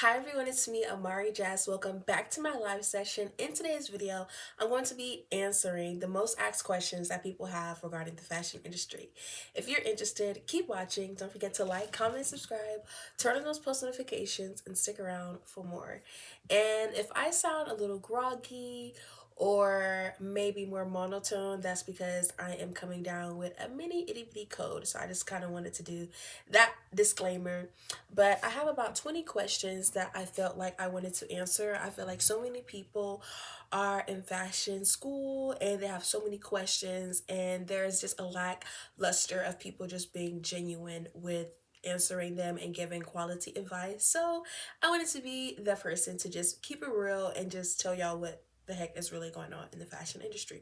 Hi everyone, it's me, Amari Jasz. Welcome back to my live session. In today's video, I'm going to be answering the most asked questions that people have regarding the fashion industry. If you're interested, keep watching. Don't forget to like, comment, subscribe, turn on those post notifications, and stick around for more. And if I sound a little groggy or maybe more monotone, that's because I am coming down with a mini itty bitty cold. So I just kind of wanted to do that disclaimer. But I have about 20 questions that I felt like I wanted to answer. I feel like so many people are in fashion school and they have so many questions, and there's just a lackluster of people just being genuine with answering them and giving quality advice. So I wanted to be the person to just keep it real and just tell y'all what the heck is really going on in the fashion industry.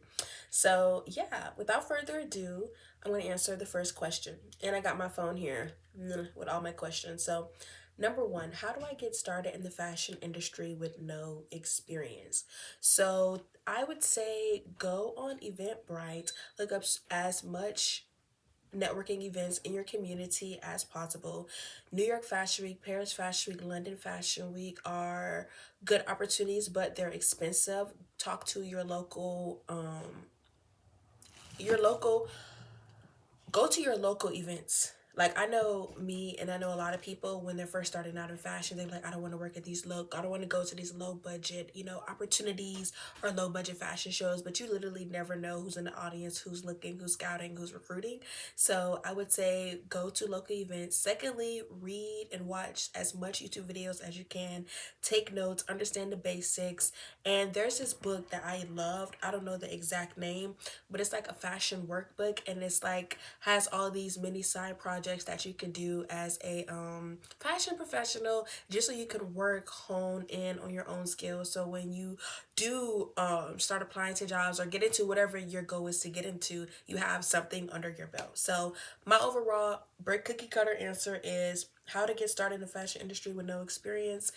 So, yeah, without further ado, I'm going to answer the first question. And I got my phone here with all my questions. So, number one, how do I get started in the fashion industry with no experience? So, I would say go on Eventbrite, look up as much networking events in your community as possible. New York Fashion Week, Paris Fashion Week, London Fashion Week are good opportunities, but they're expensive. Talk to your local go to your local events. Like I know me and I know a lot of people when they're first starting out in fashion, they're like, I don't want to work at I don't want to go to these low budget, opportunities or low budget fashion shows, but you literally never know who's in the audience, who's looking, who's scouting, who's recruiting. So I would say go to local events. Secondly, read and watch as much YouTube videos as you can. Take notes, understand the basics. And there's this book that I loved. I don't know the exact name, but it's like a fashion workbook, and it's like has all these mini side projects that you can do as a fashion professional, just so you can work, hone in on your own skills. So when you do start applying to jobs or get into whatever your goal is to get into, you have something under your belt. So my overall brick cookie cutter answer is how to get started in the fashion industry with no experience.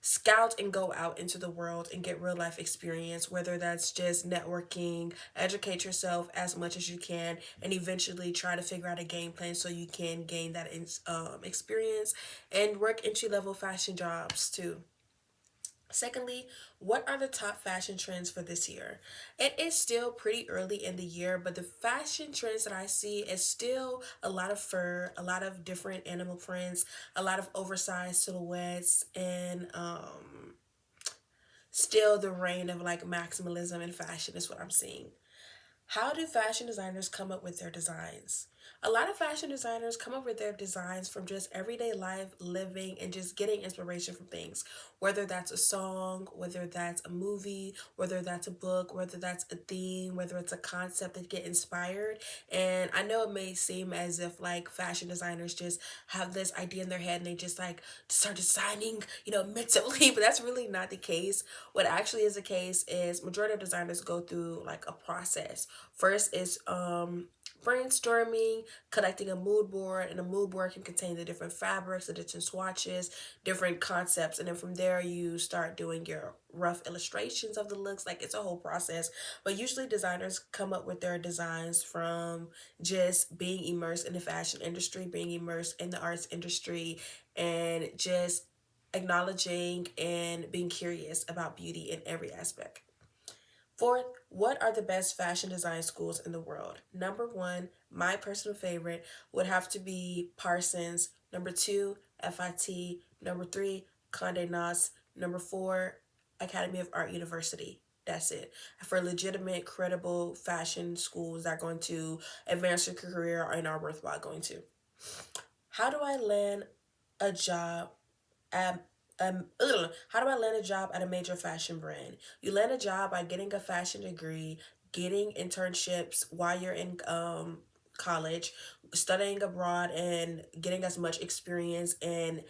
Scout and go out into the world and get real life experience, whether that's just networking, educate yourself as much as you can, and eventually try to figure out a game plan so you can gain that experience and work entry level fashion jobs too. Secondly, what are the top fashion trends for this year? It is still pretty early in the year, but the fashion trends that I see is still a lot of fur, a lot of different animal prints, a lot of oversized silhouettes, and still the reign of like maximalism in fashion is what I'm seeing. How do fashion designers come up with their designs? A lot of fashion designers come up with their designs from just everyday life, living, and just getting inspiration from things. Whether that's a song, whether that's a movie, whether that's a book, whether that's a theme, whether it's a concept that get inspired. And I know it may seem as if like fashion designers just have this idea in their head and they just like start designing, mentally, but that's really not the case. What actually is the case is majority of designers go through like a process. First is brainstorming, collecting a mood board, and a mood board can contain the different fabrics, the different swatches, different concepts, and then from there you start doing your rough illustrations of the looks. Like it's a whole process, but usually designers come up with their designs from just being immersed in the fashion industry, being immersed in the arts industry, and just acknowledging and being curious about beauty in every aspect. Fourth, what are the best fashion design schools in the world? Number one, my personal favorite would have to be Parsons. Number two, FIT. Number three, Condé Nast. Number four, Academy of Art University. That's it. For legitimate, credible fashion schools that are going to advance your career and are worthwhile going to. How do I land a job at how do I land a job at a major fashion brand? You land a job by getting a fashion degree, getting internships while you're in college, studying abroad, and getting as much experience and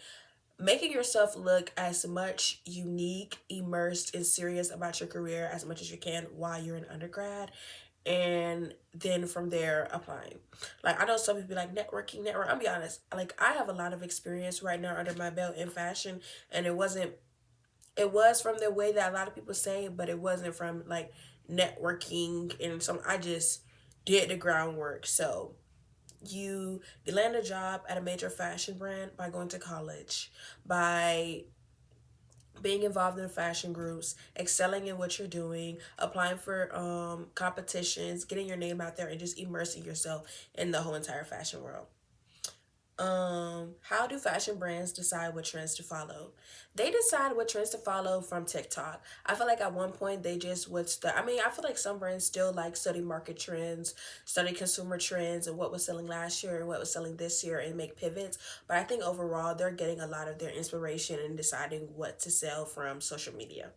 making yourself look as much unique, immersed, and serious about your career as much as you can while you're in undergrad, and then from there applying. Like I know some people be like network. I'll be honest, like I have a lot of experience right now under my belt in fashion, and it was from the way that a lot of people say it, but it wasn't from like networking and some. I just did the groundwork. So you land a job at a major fashion brand by going to college, by being involved in fashion groups, excelling in what you're doing, applying for competitions, getting your name out there, and just immersing yourself in the whole entire fashion world. How do fashion brands decide what trends to follow? They decide what trends to follow from TikTok. I feel like at one point they just would I mean, I feel like some brands still like study market trends, study consumer trends and what was selling last year and what was selling this year and make pivots. But I think overall they're getting a lot of their inspiration and deciding what to sell from social media.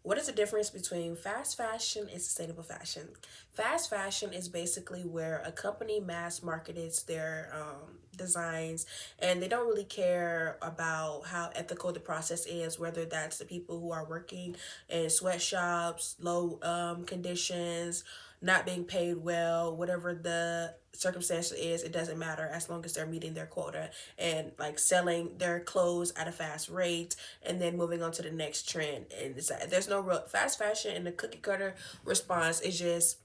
What is the difference between fast fashion and sustainable fashion? Fast fashion is basically where a company mass markets their designs, and they don't really care about how ethical the process is, whether that's the people who are working in sweatshops, low conditions, not being paid well, whatever the circumstance is, it doesn't matter as long as they're meeting their quota and like selling their clothes at a fast rate and then moving on to the next trend. And there's no real fast fashion, and the cookie cutter response is just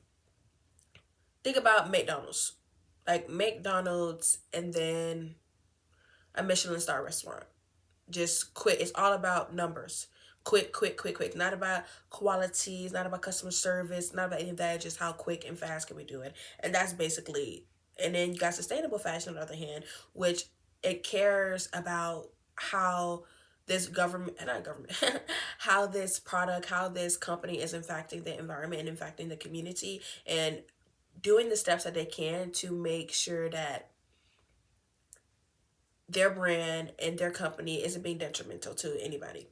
think about McDonald's. Like McDonald's and then a Michelin star restaurant. Just quick. It's all about numbers. Quick, quick, quick, quick. Not about quality. It's not about customer service. Not about any of that. Just how quick and fast can we do it. And that's basically. And then you got sustainable fashion on the other hand, which it cares about how this government, not government, how this product, how this company is impacting the environment and impacting the community, and doing the steps that they can to make sure that their brand and their company isn't being detrimental to anybody.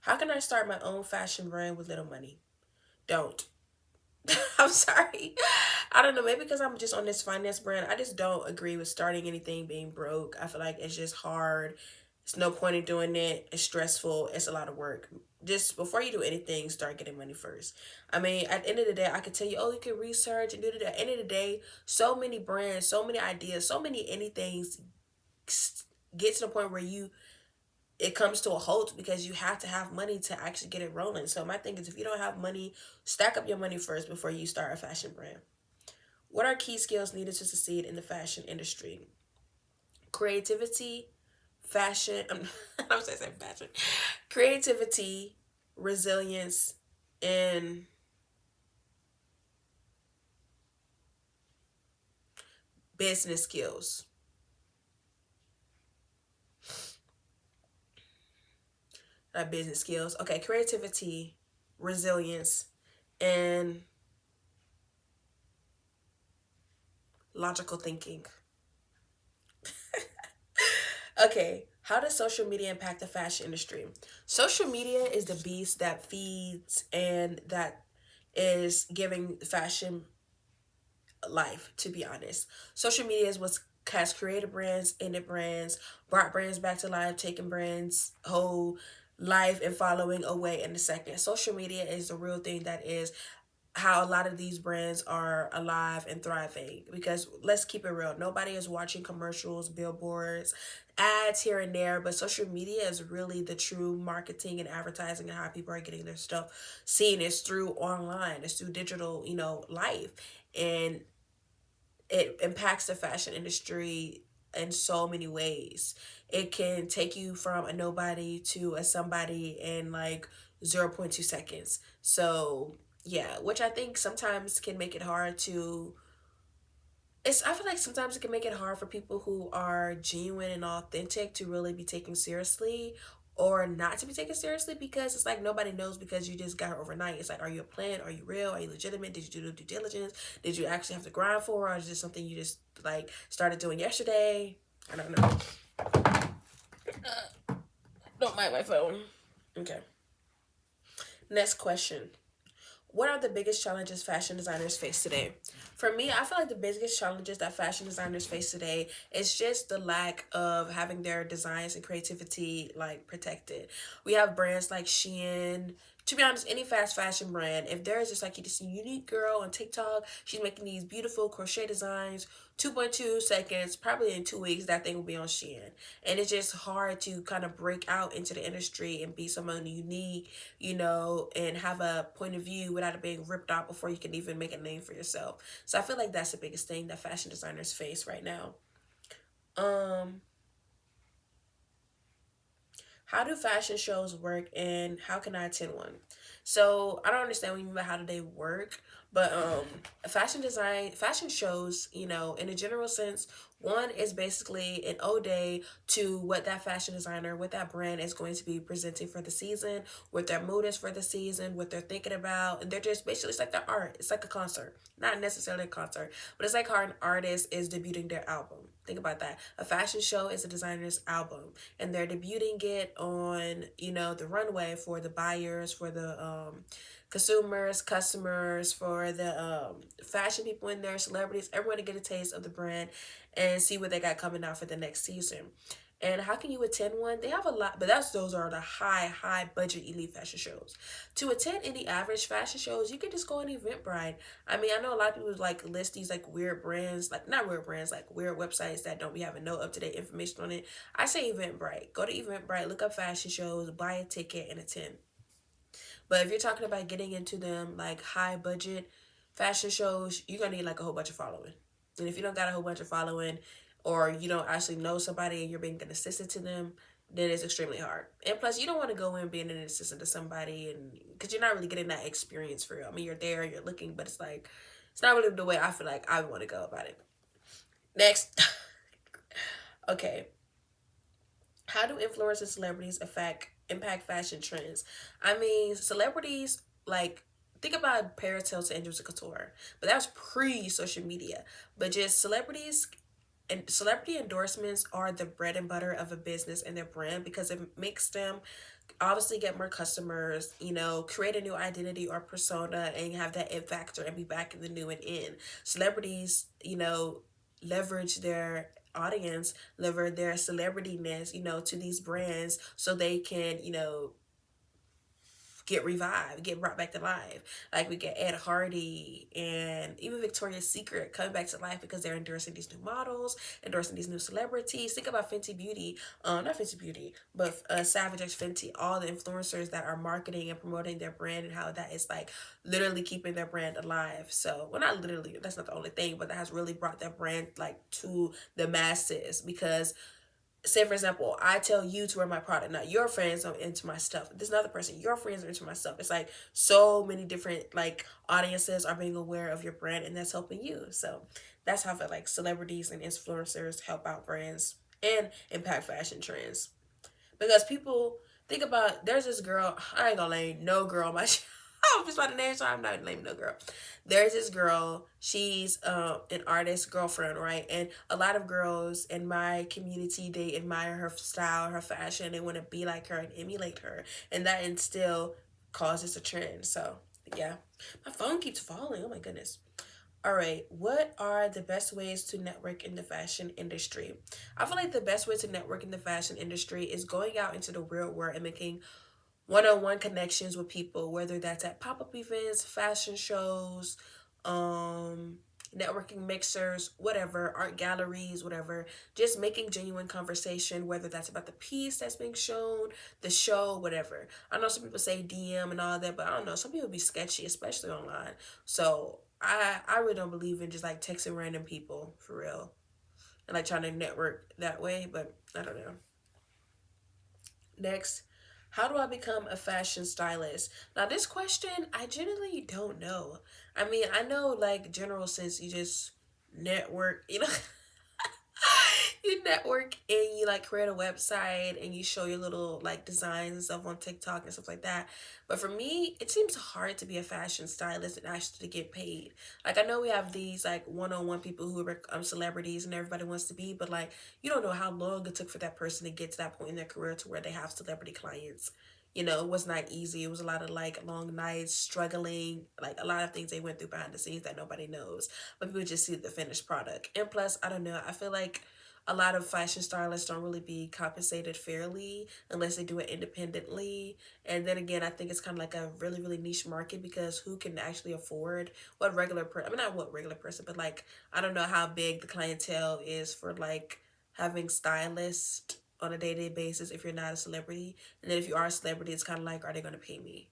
How can I start my own fashion brand with little money? Don't. I'm sorry. I don't know. Maybe because I'm just on this finance brand, I just don't agree with starting anything being broke. I feel like it's just hard. It's no point in doing it. It's stressful. It's a lot of work. Just before you do anything, start getting money first. I mean, at the end of the day, I could tell you, oh, you can research and do it. At the end of the day, so many brands, so many ideas, so many anythings get to the point where it comes to a halt because you have to have money to actually get it rolling. So my thing is, if you don't have money, stack up your money first before you start a fashion brand. What are key skills needed to succeed in the fashion industry? Creativity, fashion. I'm saying fashion. Creativity, resilience, and business skills. Not business skills. Okay, creativity, resilience, and logical thinking. Okay, how does social media impact the fashion industry? Social media is the beast that feeds and that is giving fashion life, to be honest. Social media is what has created brands, ended brands, brought brands back to life, taken brands whole life and following away in a second. Social media is the real thing that is how a lot of these brands are alive and thriving, because let's keep it real, nobody is watching commercials, billboards, ads here and there, but social media is really the true marketing and advertising and how people are getting their stuff seen. Is through online, it's through digital, life. And it impacts the fashion industry in so many ways. It can take you from a nobody to a somebody in like zero point 0.2 seconds. So, yeah, which I think sometimes can make it hard to I feel like sometimes it can make it hard for people who are genuine and authentic to really be taken seriously or not to be taken seriously, because it's like nobody knows because you just got her overnight. It's like, are you a plant? Are you real? Are you legitimate? Did you do the due diligence? Did you actually have to grind for, or is this something you just like started doing yesterday? I don't know. Don't mind my phone. Okay. Next question. What are the biggest challenges fashion designers face today? For me, I feel like the biggest challenges that fashion designers face today is just the lack of having their designs and creativity like protected. We have brands like Shein. To be honest, any fast fashion brand, if there is just like this unique girl on TikTok, she's making these beautiful crochet designs, 2.2 seconds, probably in 2 weeks, that thing will be on Shein. And it's just hard to kind of break out into the industry and be someone unique, and have a point of view without it being ripped out before you can even make a name for yourself. So I feel like that's the biggest thing that fashion designers face right now. Um, how do fashion shows work and how can I attend one? So I don't understand what you mean by how do they work, but fashion shows, in a general sense, one is basically an ode to what that fashion designer, what that brand is going to be presenting for the season, what their mood is for the season, what they're thinking about, and they're just basically, it's like their art. It's like a concert, not necessarily a concert, but it's like how an artist is debuting their album. Think about that. A fashion show is a designer's album, and they're debuting it on, the runway for the buyers, for the consumers, customers, for the fashion people in there, celebrities, everyone to get a taste of the brand and see what they got coming out for the next season. And how can you attend one? They have a lot, but those are the high budget elite fashion shows. To attend any average fashion shows, you can just go on Eventbrite. I mean, I know a lot of people like list these like weird brands, like not weird brands, like weird websites that don't be having no up to date information on it. I say Eventbrite. Go to Eventbrite, look up fashion shows, buy a ticket, and attend. But if you're talking about getting into them like high budget fashion shows, you're gonna need like a whole bunch of following. And if you don't got a whole bunch of following, or you don't actually know somebody and you're being an assistant to them, then it's extremely hard. And plus, you don't want to go in being an assistant to somebody, and because you're not really getting that experience for real. I mean, you're there, you're looking, but it's like it's not really the way I feel like I want to go about it. Next, okay, how do influencers and celebrities impact fashion trends? I mean, celebrities like think about Paratel to Andrews Couture, but that was pre social media. But just celebrities and celebrity endorsements are the bread and butter of a business and their brand because it makes them obviously get more customers, create a new identity or persona and have that it factor and be back in the new and in. Celebrities, leverage their audience, leverage their celebrityness, to these brands so they can, get revived, get brought back to life. Like we get Ed Hardy and even Victoria's Secret coming back to life because they're endorsing these new models, endorsing these new celebrities. Think about Fenty Beauty, not Fenty Beauty, but Savage X Fenty, all the influencers that are marketing and promoting their brand and how that is like literally keeping their brand alive. So, well, not literally, that's not the only thing, but that has really brought their brand like to the masses because say for example, I tell you to wear my product. Now your friends are into my stuff. This another person, your friends are into my stuff. It's like so many different like audiences are being aware of your brand and that's helping you. So that's how I feel like celebrities and influencers help out brands and impact fashion trends. Because people think about there's this girl, I ain't gonna name no girl my I'm just about to name so I'm not naming no girl. There's this girl, she's an artist girlfriend, right? And a lot of girls in my community, they admire her style, her fashion, they want to be like her and emulate her. And that instill causes a trend. So yeah. My phone keeps falling. Oh my goodness. All right, what are the best ways to network in the fashion industry? I feel like the best way to network in the fashion industry is going out into the real world and making one-on-one connections with people, whether that's at pop-up events, fashion shows, um, networking mixers, whatever, art galleries, whatever. Just making genuine conversation, whether that's about the piece that's being shown, the show, whatever. I know some people say DM and all that, but I don't know. Some people be sketchy, especially online. So I really don't believe in just like texting random people for real and like trying to network that way, but I don't know. Next, how do I become a fashion stylist? Now, this question, I generally don't know. I mean, I know like general sense, you just network, you network and you like create a website and you show your little like designs and stuff on TikTok and stuff like that. But for me, it seems hard to be a fashion stylist and actually get paid. Like I know we have these like one-on-one people who are celebrities and everybody wants to be, but like you don't know how long it took for that person to get to that point in their career to where they have celebrity clients. It was not easy. It was a lot of like long nights, struggling, like a lot of things they went through behind the scenes that nobody knows. But people just see the finished product. And plus, I don't know, I feel like a lot of fashion stylists don't really be compensated fairly unless they do it independently. And then again, I think it's kind of like a really, really niche market because who can actually afford what regular person, I mean, not what regular person, but like, I don't know how big the clientele is for like having stylists on a day-to-day basis if you're not a celebrity. And then if you are a celebrity, it's kind of like, are they going to pay me?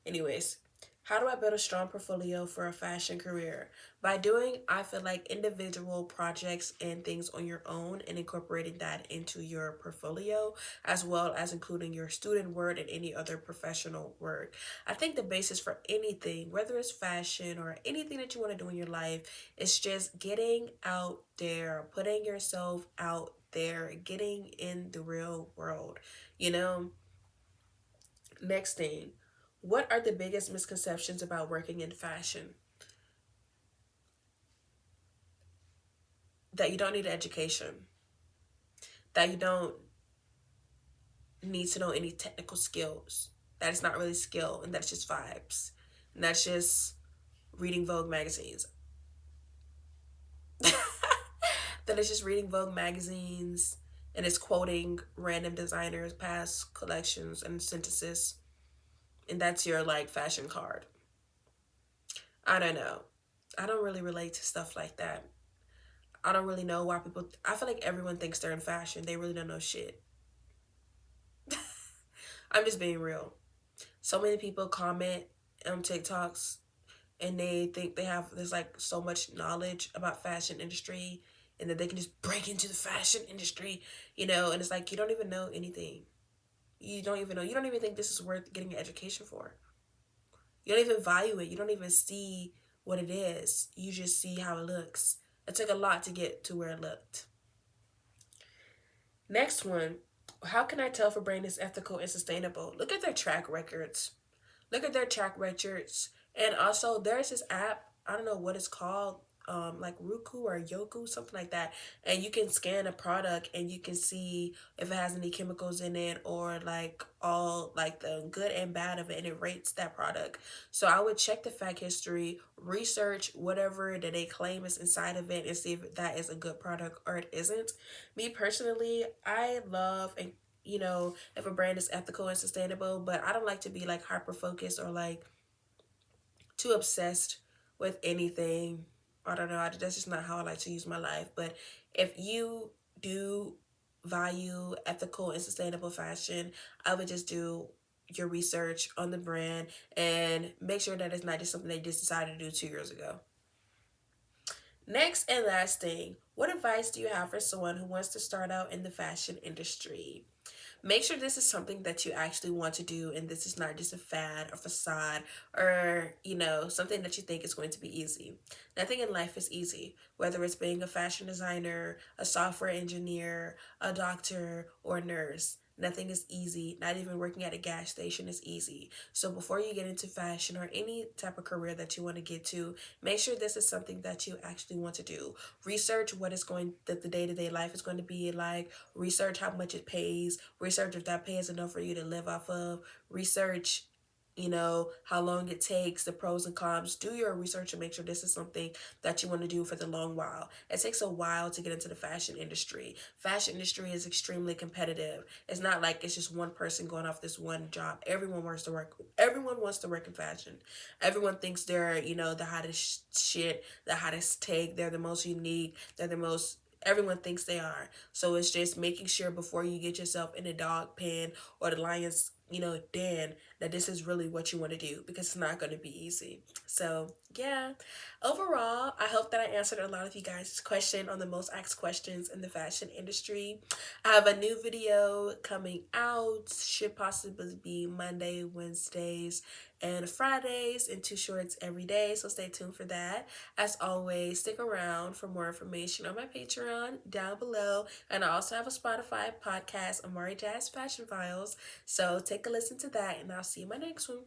Anyways, How do I build a strong portfolio for a fashion career? By doing, I feel like, individual projects and things on your own and incorporating that into your portfolio, as well as including your student work and any other professional work. I think the basis for anything, whether it's fashion or anything that you want to do in your life, is just getting out there, putting yourself out there, getting in the real world, you know? Next thing, what are the biggest misconceptions about working in fashion? That you don't need an education, that you don't need to know any technical skills, that it's not really skill, and that's just vibes, and that's just reading Vogue magazines. That it's just reading Vogue magazines and it's quoting random designers, past collections, and synthesis, and that's your like fashion card. I don't know. I don't really relate to stuff like that. I don't really know why people. I feel like everyone thinks they're in fashion. They really don't know shit. I'm just being real. So many people comment on TikToks and they think they have there's like so much knowledge about fashion industry and that they can just break into the fashion industry, and it's like you don't even know anything. You don't even know. You don't even think this is worth getting an education for. You don't even value it. You don't even see what it is. You just see how it looks. It took a lot to get to where it looked. Next one, how can I tell if a brand is ethical and sustainable? Look at their track records. Look at their track records. And also, there's this app, I don't know what it's called, like Roku or Yoku, something like that. And you can scan a product and you can see if it has any chemicals in it or like all like the good and bad of it, and it rates that product. So I would check the fact history, research whatever that they claim is inside of it, and see if that is a good product or it isn't. Me personally, I love and if a brand is ethical and sustainable, but I don't like to be like hyper focused or like too obsessed with anything. I don't know. That's just not how I like to use my life. But if you do value ethical and sustainable fashion, I would just do your research on the brand and make sure that it's not just something they just decided to do 2 years ago. Next and last thing, what advice do you have for someone who wants to start out in the fashion industry? Make sure this is something that you actually want to do and this is not just a fad or facade or, something that you think is going to be easy. Nothing in life is easy, whether it's being a fashion designer, a software engineer, a doctor, or a nurse. Nothing is easy. Not even working at a gas station is easy. So before you get into fashion or any type of career that you want to get to, make sure this is something that you actually want to do. Research what is going that the day-to-day life is going to be like. Research how much it pays. Research if that pays enough for you to live off of. Research how long it takes, the pros and cons. Do your research and make sure this is something that you want to do for the long while. It takes a while to get into the fashion industry. Fashion industry is extremely competitive. It's not like it's just one person going off this one job. Everyone wants to work in fashion. Everyone thinks they're, the hottest shit, the hottest take, they're the most unique, they're the most everyone thinks they are. So it's just making sure before you get yourself in the dog pen or the lion's, den, that this is really what you want to do because it's not going to be easy. So yeah, overall, I hope that I answered a lot of you guys' question on the most asked questions in the fashion industry. I have a new video coming out, should possibly be Monday, Wednesdays, and Fridays, and two shorts every day, so stay tuned for that. As always, stick around for more information on my Patreon down below, and I also have a Spotify podcast, AMARIJASZ Fashion Files, so take a listen to that, and I'll see you in my next one.